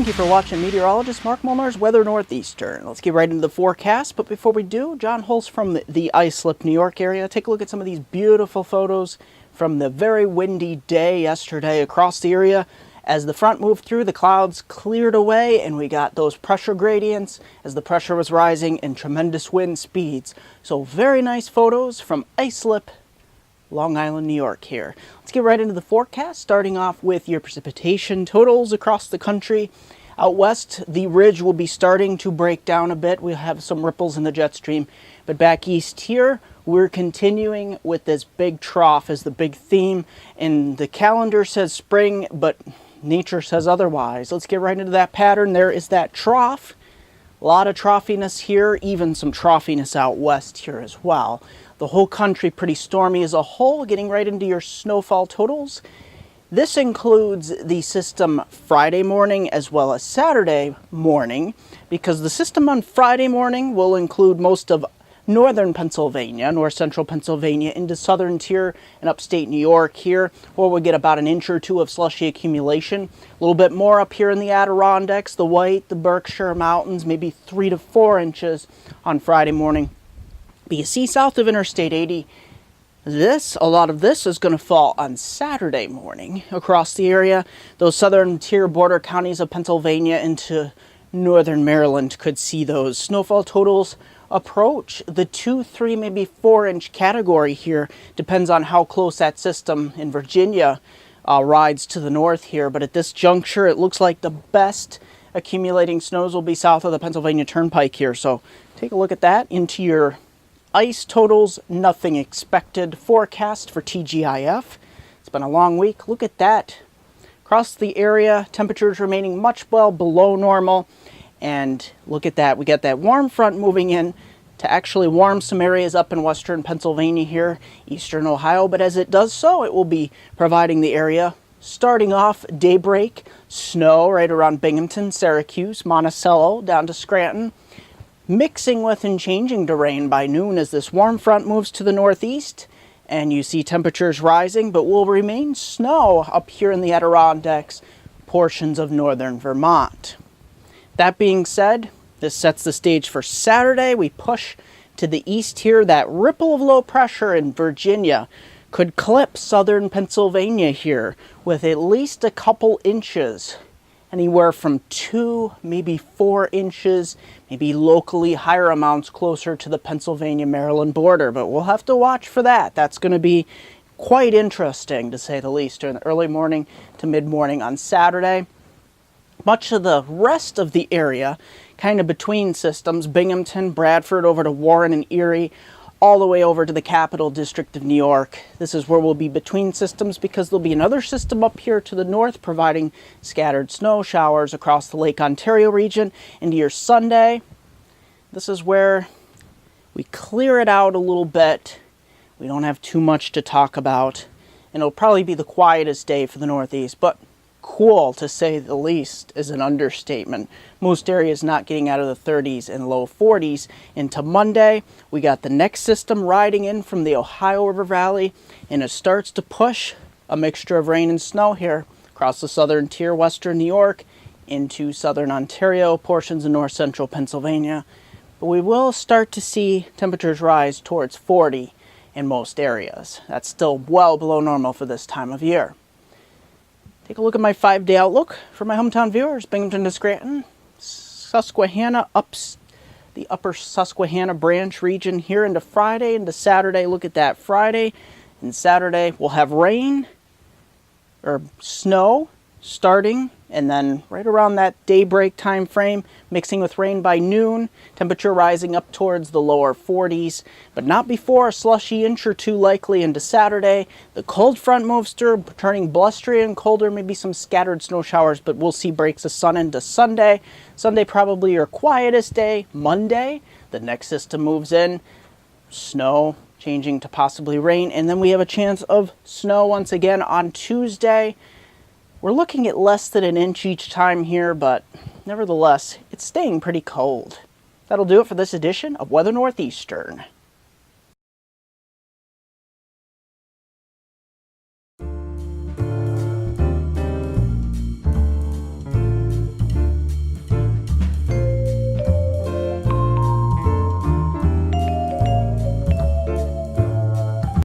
you for watching Meteorologist Mark Molnar's Weather Northeastern. Let's get right into the forecast, but before we do, John Holst from the Islip, New York area. Take a look at some of these beautiful photos from the very windy day yesterday across the area. As the front moved through, the clouds cleared away and we got those pressure gradients as the pressure was rising and tremendous wind speeds. So very nice photos from Islip, Long Island, New York here. Let's get right into the forecast, starting off with your precipitation totals across the country. Out west, the ridge will be starting to break down a bit. We'll have some ripples in the jet stream. But back east here, we're continuing with this big trough as the big theme. And the calendar says spring, but nature says otherwise. Let's get right into that pattern. There is that trough. A lot of troughiness here, even some troughiness out west here as well. The whole country pretty stormy as a whole. Getting right into your snowfall totals. This includes the system Friday morning as well as Saturday morning, because the system on Friday morning will include most of northern Pennsylvania, north central Pennsylvania, into southern tier and upstate New York here, where we'll get about an inch or two of slushy accumulation. A little bit more up here in the Adirondacks, the White, the Berkshire Mountains, maybe 3 to 4 inches on Friday morning. But you see south of Interstate 80, a lot of this is going to fall on Saturday morning across the area. Those southern tier border counties of Pennsylvania into northern Maryland could see those snowfall totals approach the 2, 3, maybe 4 inch category here. Depends on how close that system in Virginia rides to the north here. But at this juncture, it looks like the best accumulating snows will be south of the Pennsylvania Turnpike here. So take a look at that. Into your ice totals, nothing expected forecast for TGIF. It's been a long week. Look at that. Across the area, temperatures remaining much well below normal. And look at that. We got that warm front moving in to actually warm some areas up in western Pennsylvania here, eastern Ohio. But as it does so, it will be providing the area starting off daybreak, snow right around Binghamton, Syracuse, Monticello, down to Scranton. Mixing with and changing to rain by noon as this warm front moves to the northeast, and you see temperatures rising, but will remain snow up here in the Adirondacks, portions of northern Vermont. That being said, this sets the stage for Saturday. We push to the east here. That ripple of low pressure in Virginia could clip southern Pennsylvania here with at least a couple inches. Anywhere from 2, maybe 4 inches, maybe locally higher amounts closer to the Pennsylvania-Maryland border. But we'll have to watch for that. That's going to be quite interesting, to say the least, during the early morning to mid-morning on Saturday. Much of the rest of the area, kind of between systems, Binghamton, Bradford, over to Warren and Erie, all the way over to the Capital District of New York. This is where we'll be between systems because there'll be another system up here to the north providing scattered snow showers across the Lake Ontario region into your Sunday. This is where we clear it out a little bit. We don't have too much to talk about, and it'll probably be the quietest day for the Northeast, but cool, to say the least, is an understatement. Most areas not getting out of the 30s and low 40s. Into Monday, we got the next system riding in from the Ohio River Valley, and it starts to push a mixture of rain and snow here across the southern tier, western New York, into southern Ontario, portions of north central Pennsylvania. But we will start to see temperatures rise towards 40 in most areas. That's still well below normal for this time of year. Take a look at my 5-day outlook for my hometown viewers. Binghamton to Scranton, Susquehanna, the upper Susquehanna branch region here into Friday, into Saturday. Look at that. Friday and Saturday we'll have rain or snow starting, and then right around that daybreak time frame, mixing with rain by noon, temperature rising up towards the lower 40s, but not before a slushy inch or two likely into Saturday. The cold front moves through, turning blustery and colder, maybe some scattered snow showers, but we'll see breaks of sun into Sunday. Sunday probably your quietest day. Monday, the next system moves in, snow changing to possibly rain, and then we have a chance of snow once again on Tuesday. We're looking at less than an inch each time here, but nevertheless, it's staying pretty cold. That'll do it for this edition of Weather Northeastern.